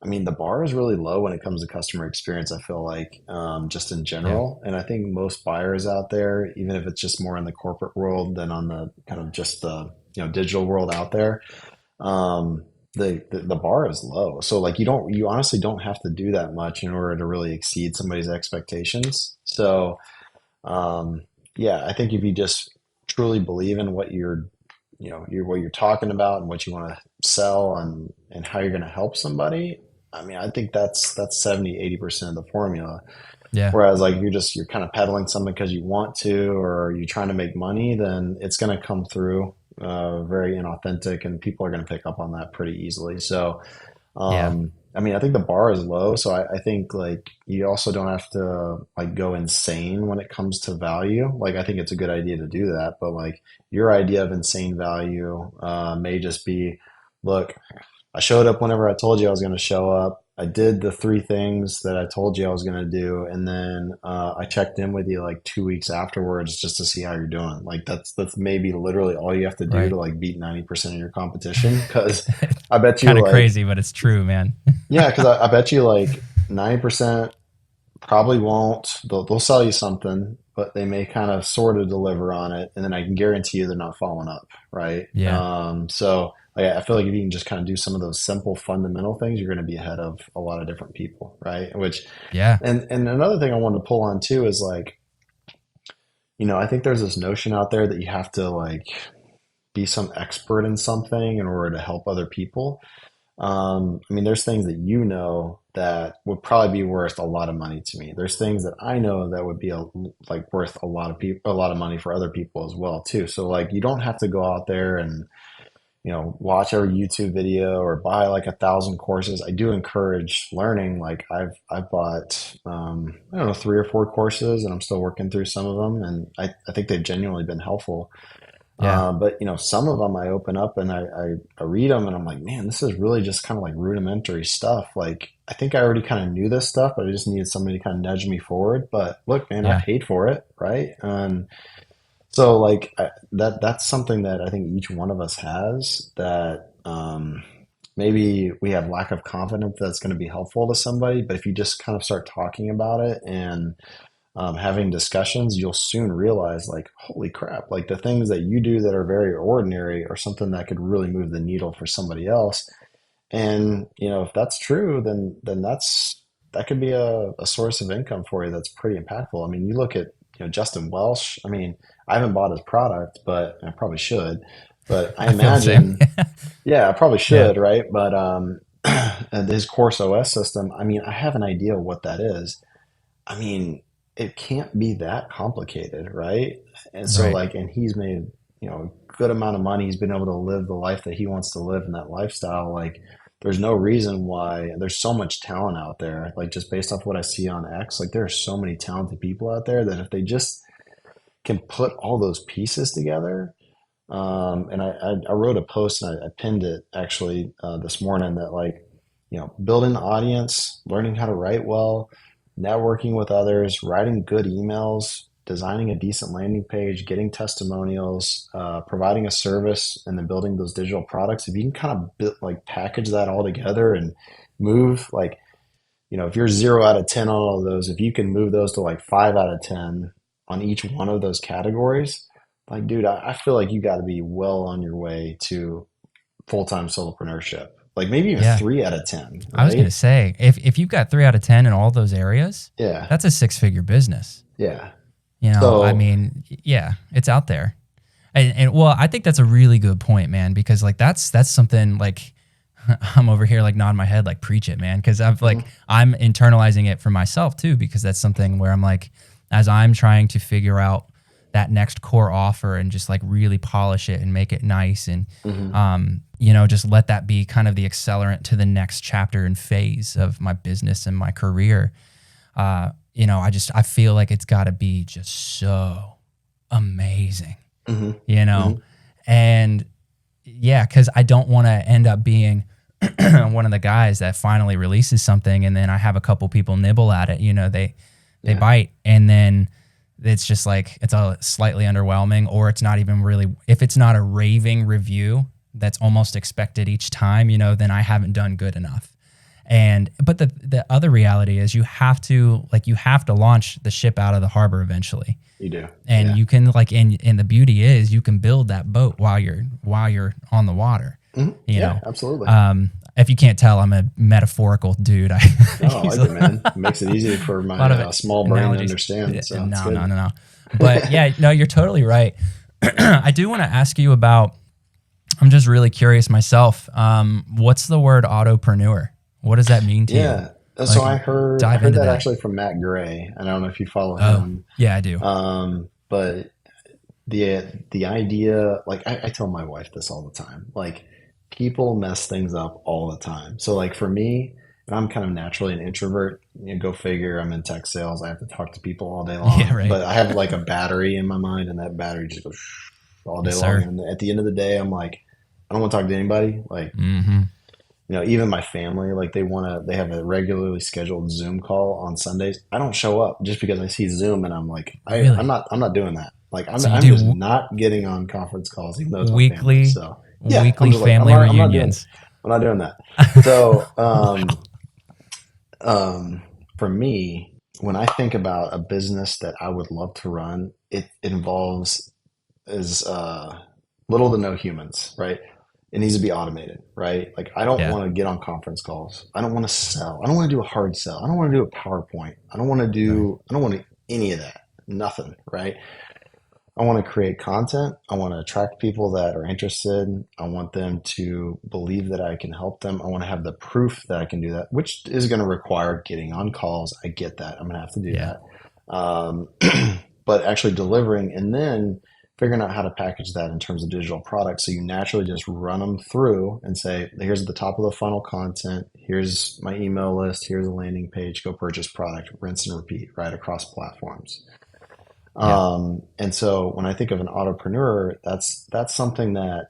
I mean, the bar is really low when it comes to customer experience, I feel like, just in yeah, general. And I think most buyers out there, even if it's just more in the corporate world than on the kind of just the, digital world out there, the bar is low. So like, you honestly don't have to do that much in order to really exceed somebody's expectations. So, yeah, I think if you just truly believe in what what you're talking about and what you want to sell and how you're going to help somebody, I mean, I think that's 70, 80% of the formula. Yeah. Whereas like if you're kind of peddling something because you want to, or you're trying to make money, then it's going to come through very inauthentic, and people are going to pick up on that pretty easily. So, Yeah. I mean, I think the bar is low. So I think like you also don't have to like go insane when it comes to value. Like I think it's a good idea to do that, but like your idea of insane value may just be, look, I showed up whenever I told you I was going to show up. I did the three things that I told you I was going to do, and then I checked in with you like 2 weeks afterwards just to see how you're doing. Like that's maybe literally all you have to do to Right. like beat 90% of your competition. Because I bet you Kind of like crazy, but it's true, man. yeah, because I bet you like 90% probably won't. They'll sell you something, but they may kind of sort of deliver on it, and then I can guarantee you they're not following up, right? Yeah. So like, I feel like if you can just kind of do some of those simple fundamental things, you're going to be ahead of a lot of different people, right? Which, Yeah. and another thing I wanted to pull on too is like, I think there's this notion out there that you have to like be some expert in something in order to help other people. I mean, there's things that that would probably be worth a lot of money to me. There's things that I know that would be like worth a lot of people, a lot of money for other people as well too. So like, you don't have to go out there and watch every YouTube video or buy like 1,000 courses. I do encourage learning. Like I've bought I don't know, 3 or 4 courses, and I'm still working through some of them, and I think they've genuinely been helpful. Yeah. But some of them I open up and I read them, and I'm like, man, this is really just kind of like rudimentary stuff. Like I think I already kind of knew this stuff, but I just needed somebody to kind of nudge me forward. But look, man, I Yeah. paid for it, right? And so like that's something that I think each one of us has that maybe we have lack of confidence that's going to be helpful to somebody. But if you just kind of start talking about it and having discussions, you'll soon realize like, holy crap, like the things that you do that are very ordinary are something that could really move the needle for somebody else. And, if that's true, then that could be a source of income for you. That's pretty impactful. I mean, you look at, Justin Welsh. I mean, I haven't bought his product, but I probably should, but I I feel the same. imagine, yeah, I probably Yeah. should. Right. But, and his course OS system, I mean, I have an idea what that is. I mean, it can't be that complicated, right? And so Right. like, and he's made, a good amount of money. He's been able to live the life that he wants to live in that lifestyle. Like, there's no reason why there's so much talent out there. Like, just based off what I see on X, like there are so many talented people out there that if they just can put all those pieces together. And I wrote a post, and I pinned it actually this morning, that like, building an audience, learning how to write well, networking with others, writing good emails, designing a decent landing page, getting testimonials, providing a service, and then building those digital products. If you can kind of like package that all together and move like, if you're 0 out of 10 on all of those, if you can move those to like 5 out of 10 on each one of those categories, like, dude, I feel like you got to be well on your way to full-time solopreneurship. Like maybe even Yeah. 3 out of 10, I was gonna right? say, if you've got 3 out of 10 in all those areas, Yeah. that's a 6-figure business. Yeah. I So, mean, yeah, it's out there. And well, I think that's a really good point, man, because like that's something like I'm over here like nodding my head, like preach it, man, because mhm, I'm internalizing it for myself too, because that's something where I'm like, as I'm trying to figure out that next core offer and just like really polish it and make it nice and mhm, just let that be kind of the accelerant to the next chapter and phase of my business and my career. I feel like it's got to be just so amazing, mhm, you know, mhm. and yeah, because I don't want to end up being one of the guys that finally releases something and then I have a couple people nibble at it. They Yeah. bite, and then it's just like it's a slightly underwhelming, or it's not even really, if it's not a raving review that's almost expected each time, then I haven't done good enough. But the other reality is you have to launch the ship out of the harbor eventually. You do. And Yeah. you can and the beauty is you can build that boat while you're on the water, Mhm. you Yeah, know. absolutely. If you can't tell, I'm a metaphorical dude. I No, I use like it, man. It makes it easy for a lot my of small brain to analogies. understand. So it's No, no, good. no, no. But yeah, no, you're totally right. I do want to ask you about, I'm just really curious myself. What's the word autopreneur? What does that mean to you? Yeah. So Like, I dive heard into that that. actually from Matt Gray. I don't know if you follow Oh, him. yeah, I do. But the idea, like I tell my wife this all the time, like people mess things up all the time. So like for me, and I'm kind of naturally an introvert. You know, go figure. I'm in tech sales. I have to talk to people all day Yeah, long. right. But I have like a battery in my mind, and that battery just goes all day Yes, long. sir. And at the end of the day, I'm like, I don't want to talk to anybody. Like, Mm-hmm. even my family, like they have a regularly scheduled Zoom call on Sundays. I don't show up just because I see Zoom and I'm like, Really? I'm not doing that. Like So you I'm do just not getting on conference calls, even though it's my family. weekly So yeah, I'm weekly just like, family reunions. I'm not doing that. So, Wow. um, for me, when I think about a business that I would love to run, it involves is little to no humans, right? It needs to be automated, right? Like I don't Yeah. want to get on conference calls. I don't want to sell. I don't want to do a hard sell. I don't want to do a PowerPoint. Right. I don't want to any of that. Nothing, right? I want to create content. I want to attract people that are interested. I want them to believe that I can help them. I want to have the proof that I can do that, which is going to require getting on calls. I get that. I'm going to have to do Yeah. that. But actually delivering and then figuring out how to package that in terms of digital products. So you naturally just run them through and say, here's the top of the funnel content. Here's my email list. Here's a landing page. Go purchase product, rinse and repeat, right across platforms. Yeah. And so when I think of an entrepreneur, that's something that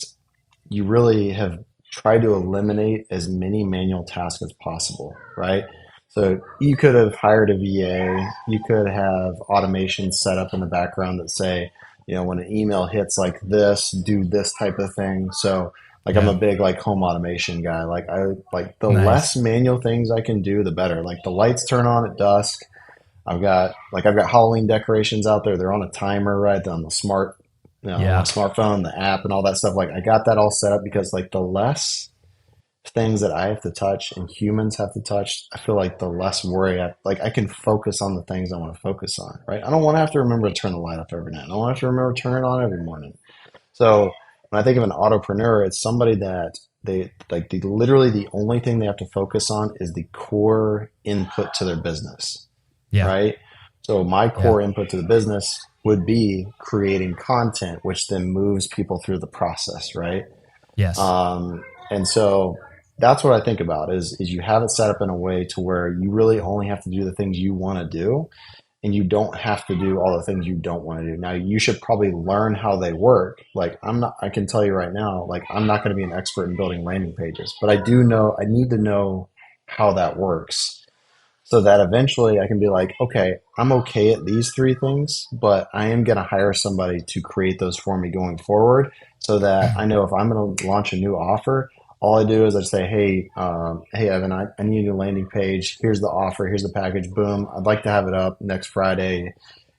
you really have tried to eliminate as many manual tasks as possible, right? So you could have hired a VA, you could have automation set up in the background that say, when an email hits like this, do this type of thing. So like I'm Yeah. a big like home automation guy. Like I like the less Nice. manual things I can do, the better. Like the lights turn on at dusk. I've got Halloween decorations out there. They're on a timer, right? They're on the on my Yeah. smartphone, the app, and all that stuff. Like I got that all set up because like the less things that I have to touch and humans have to touch, I feel like the less worry I can focus on the things I want to focus on, right? I don't want to have to remember to turn the light off every night. I don't want to have to remember to turn it on every morning. So when I think of an entrepreneur, it's somebody that literally the only thing they have to focus on is the core input to their business, Yeah. right? So my Yeah. core input to the business would be creating content, which then moves people through the process, right? Yes. And so that's what I think about is you have it set up in a way to where you really only have to do the things you want to do and you don't have to do all the things you don't want to do. Now you should probably learn how they work. Like I can tell you right now, like I'm not going to be an expert in building landing pages, but I need to know how that works so that eventually I can be like, okay, I'm okay at these three things, but I am going to hire somebody to create those for me going forward so that I know if I'm going to launch a new offer, all I do is I say, hey, Evan, I need a landing page. Here's the offer. Here's the package. Boom. I'd like to have it up next Friday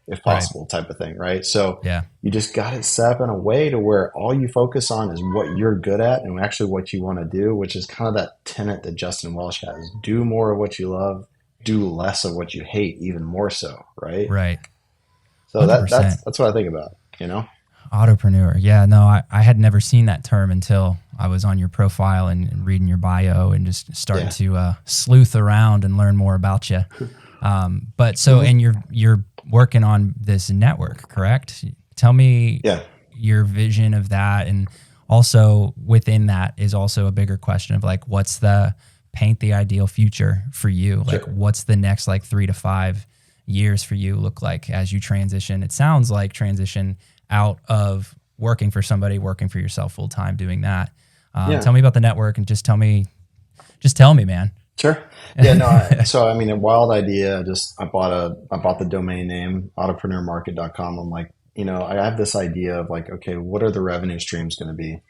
if Right. possible type of thing, right? So Yeah. you just got it set up in a way to where all you focus on is what you're good at and actually what you want to do, which is kind of that tenet that Justin Welsh has. Do more of what you love, do less of what you hate, even more so, right? Right. So 100%. that's what I think about, you know? Autopreneur. Yeah, no, I had never seen that term until I was on your profile and reading your bio and just starting Yeah. to sleuth around and learn more about you. But so, Mm-hmm. and you're working on this network, correct? Tell me Yeah. your vision of that, and also within that is also a bigger question of like, what's the paint the ideal future for you? Like, Sure. what's the next like 3 to 5 years for you look like as you transition? It sounds like transition out of working for somebody, working for yourself full time, doing that. Yeah. Tell me about the network and just tell me, man. Sure. Yeah, no, so I mean a wild idea, just I bought the domain name entrepreneurmarket.com. I'm like, I have this idea of like, okay, what are the revenue streams going to be?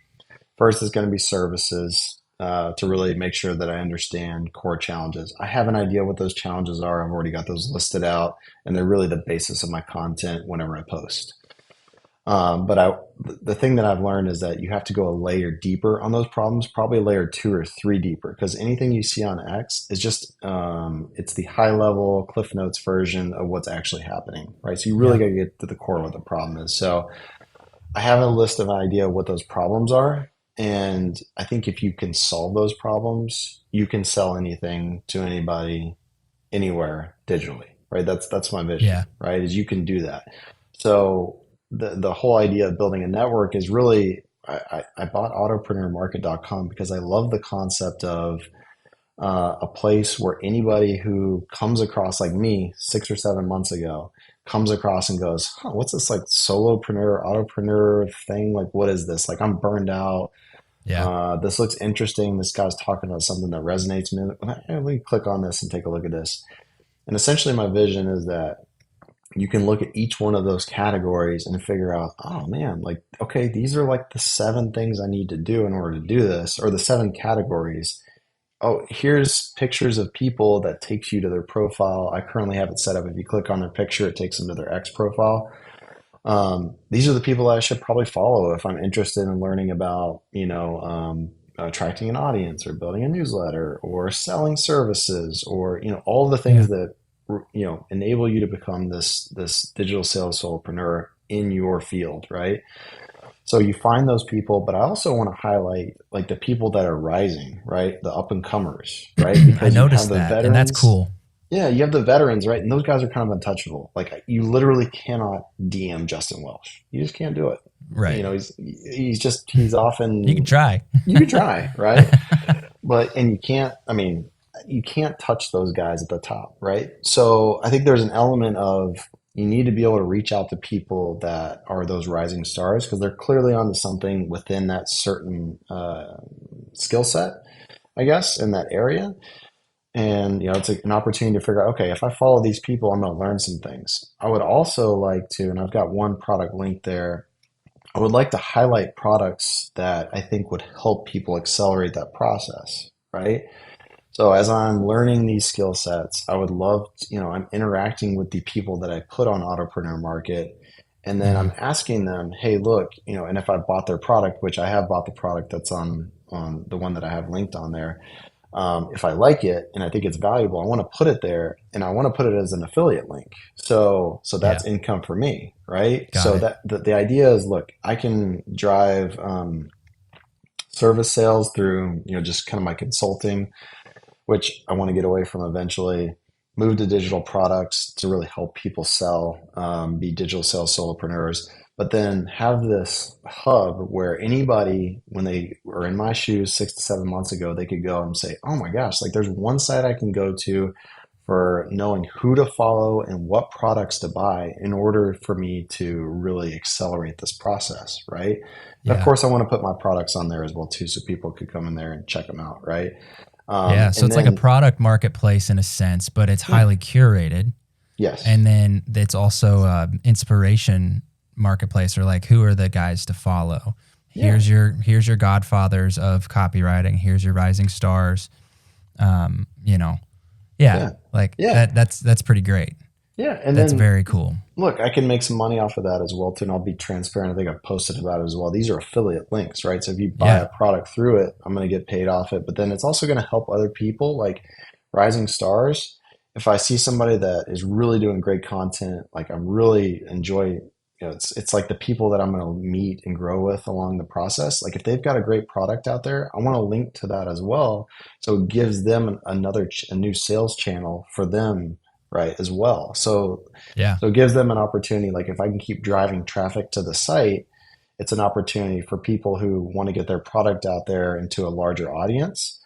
First is going to be services to really make sure that I understand core challenges. I have an idea what those challenges are. I've already got those listed out, and they're really the basis of my content whenever I post. The thing that I've learned is that you have to go a layer deeper on those problems, probably a layer two or three deeper, because anything you see on X is just it's the high level Cliff Notes version of what's actually happening, right? So you really Yeah. got to get to the core of what the problem is. So I have a list of idea of what those problems are, and I think if you can solve those problems, you can sell anything to anybody anywhere digitally, right? That's my vision, Yeah. right? Is you can do that. So the whole idea of building a network is really, I bought autopreneurmarket.com because I love the concept of a place where anybody who comes across, like me 6 or 7 months ago, comes across and goes, huh, what's this like solopreneur, autopreneur thing? Like, what is this? Like, I'm burned out. Yeah. This looks interesting. This guy's talking about something that resonates with me. Let me click on this and take a look at this. And essentially, my vision is that you can look at each one of those categories and figure out, oh man, like, okay, these are like the 7 things I need to do in order to do this, or the 7 categories. Oh, here's pictures of people that takes you to their profile. I currently have it set up. If you click on their picture, it takes them to their X profile. These are the people that I should probably follow if I'm interested in learning about, attracting an audience or building a newsletter or selling services or, all the Yeah. things that, enable you to become this digital sales solopreneur in your field, right? So you find those people, but I also want to highlight like the people that are rising, right? The up and comers, right? I Because you have noticed the that, and that's veterans. cool. Yeah, you have the veterans, right? And those guys are kind of untouchable. Like you literally cannot DM Justin Welsh. You just can't do it. Right. He's You can often, try. you could try, right? And you can't, you can't touch those guys at the top, right? So I think there's an element of you need to be able to reach out to people that are those rising stars because they're clearly onto something within that certain skill set, I guess, in that area. And it's an opportunity to figure out, okay, if I follow these people, I'm going to learn some things. I would also like to, and I've got one product link there. I would like to highlight products that I think would help people accelerate that process, right? So as I'm learning these skill sets, I would love, I'm interacting with the people that I put on Autopreneur Market, and then I'm Hmm. asking them, hey, look, and if I bought their product, which I have bought the product that's on the one that I have linked on there, if I like it and I think it's valuable, I want to put it there and I want to put it as an affiliate link. So Yeah. that's income for me, right? Got So it. that the idea is, look, I can drive service sales through, just kind of my consulting, which I want to get away from eventually. Move to digital products to really help people sell, be digital sales solopreneurs, but then have this hub where anybody, when they were in my shoes 6 to 7 months ago, they could go and say, oh my gosh, like there's one site I can go to for knowing who to follow and what products to buy in order for me to really accelerate this process, right? And of Yeah. course, I want to put my products on there as well too, so people could come in there and check them out, right? Yeah. So And it's like a then, product marketplace in a sense, but it's yeah, highly curated. yes, And then it's also inspiration marketplace, or like who are the guys to follow. yeah, Here's your godfathers of copywriting. Here's your rising stars. Um, you know, yeah, yeah, like yeah, that's pretty great. yeah. And That's then very cool. look, I can make some money off of that as well too, and I'll be transparent. I think I've posted about it as well. These are affiliate links, right? So if you buy Yeah. a product through it, I'm going to get paid off it, but then it's also going to help other people like rising stars. If I see somebody that is really doing great content, like I'm really enjoy, it's like the people that I'm going to meet and grow with along the process. Like if they've got a great product out there, I want to link to that as well. So it gives them a new sales channel for them, right, as well. Yeah. So it gives them an opportunity. Like if I can keep driving traffic to the site, it's an opportunity for people who want to get their product out there into a larger audience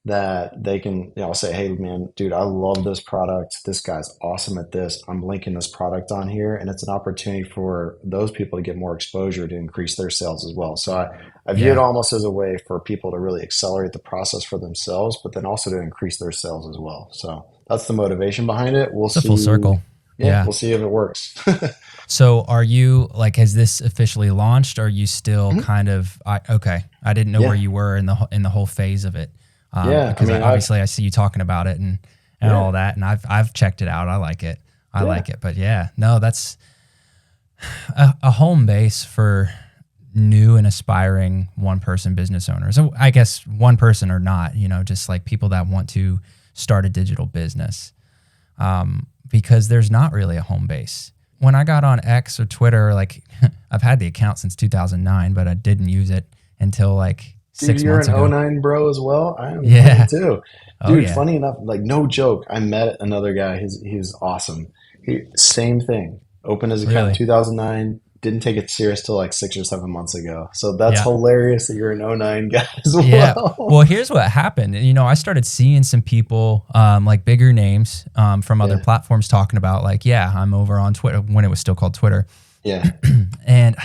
that they can, say, hey, man, dude, I love this product. This guy's awesome at this. I'm linking this product on here. And it's an opportunity for those people to get more exposure to increase their sales as well. So I view it Yeah. almost as a way for people to really accelerate the process for themselves, but then also to increase their sales as well. So that's the motivation behind it. We'll It's a full see. circle. Yeah, Yeah. we'll see if it works. So are you like, has this officially launched? Or are you still kind of, okay. I didn't know where Yeah. you were in the whole phase of it. Yeah. I Because mean, obviously I see you talking about it and yeah, all that. And I've checked it out. I like it. I yeah, like it. But yeah, no, that's a home base for new and aspiring one person business owners. So I guess one person or not, just like people that want to start a digital business. Because there's not really a home base. When I got on X or Twitter, like I've had the account since 2009, but I didn't use it until like Dude, 6 you're months an ago. '09 bro as well. I am 20 Yeah. too. Oh Dude, yeah. funny enough, like no joke, I met another guy. He was awesome. Same thing. Opened his account in Really? 2009. Didn't take it serious till like 6 or 7 months ago. So that's Yeah. hilarious that you're an '09 guy as Yeah. well. Well, here's what happened. I started seeing some people, like bigger names, from other Yeah, platforms talking about like, yeah, I'm over on Twitter when it was still called Twitter. yeah, And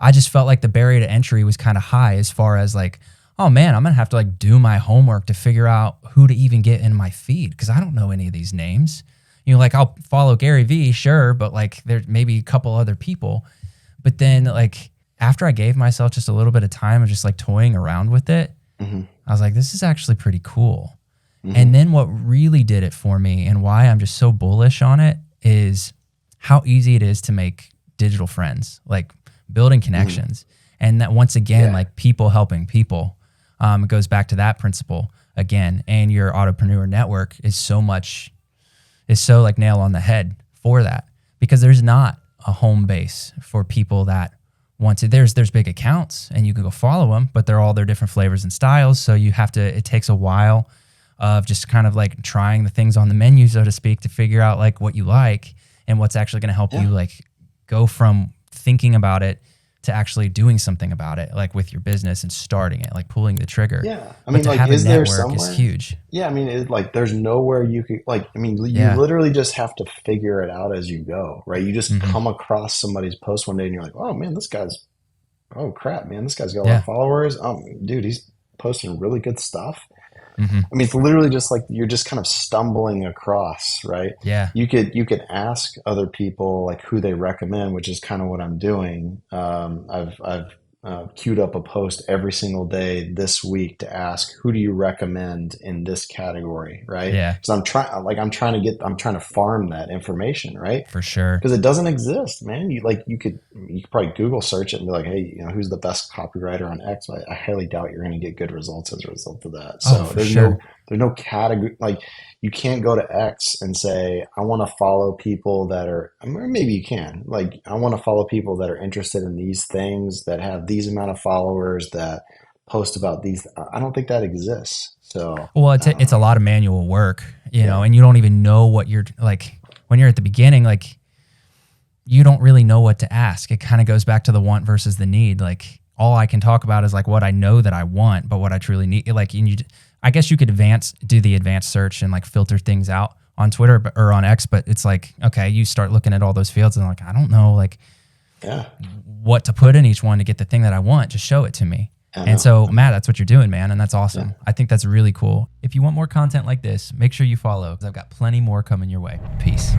I just felt like the barrier to entry was kind of high as far as like, oh man, I'm going to have to like do my homework to figure out who to even get in my feed because I don't know any of these names. Like I'll follow Gary Vee, sure, but like there's maybe a couple other people. But then like after I gave myself just a little bit of time of just like toying around with it, hmm I was like, this is actually pretty cool. And hmm then what really did it for me and why I'm just so bullish on it is how easy it is to make digital friends, like building hmm connections. And that once again, yeah, like people helping people, it goes back to that principle again. And your entrepreneur network is so like nail on the head for that because there's not a home base for people that want to. There's big accounts and you can go follow them, but they're all their different flavors and styles. So it takes a while of just kind of like trying the things on the menu, so to speak, to figure out like what you like and what's actually going to help yeah. you like go from thinking about it to actually doing something about it, like with your business and starting it, like pulling the trigger. Yeah. I But mean, to like, have a is there network is somewhere? huge. Yeah. I mean, like, there's nowhere you could, like, I mean, you Yeah. literally just have to figure it out as you go, right? You just Hmm. come across somebody's post one day and you're like, oh man, oh crap, man, this guy's got a lot of Yeah. followers. Dude, he's posting really good stuff. Hmm. I mean, it's literally just like you're just kind of stumbling across, right? Yeah. You could ask other people like who they recommend, which is kind of what I'm doing. I've queued up a post every single day this week to ask who do you recommend in this category, right? Yeah. Because I'm trying to farm that information, right? For sure. Because it doesn't exist, man. You could probably Google search it and be like, hey, who's the best copywriter on X? I highly doubt you're going to get good results as a result of that. Oh, So for sure. there's no category. Like you can't go to X and say I want to follow people that are, or maybe you can. Like I want to follow people that are interested in these things that have these amount of followers that post about these. I don't think that exists. So Well, it's a lot of manual work, yeah, and you don't even know what you're like when you're at the beginning, like you don't really know what to ask. It kind of goes back to the want versus the need. Like all I can talk about is like what I know that I want, but what I truly need. Like I guess you could do the advanced search and like filter things out on Twitter or on X, but it's like, okay, you start looking at all those fields and like, I don't know like yeah, what to put in each one to get the thing that I want. Just show it to me. I And know. so, Matt, that's what you're doing, man. And that's awesome. Yeah. I think that's really cool. If you want more content like this, make sure you follow because I've got plenty more coming your way. Peace.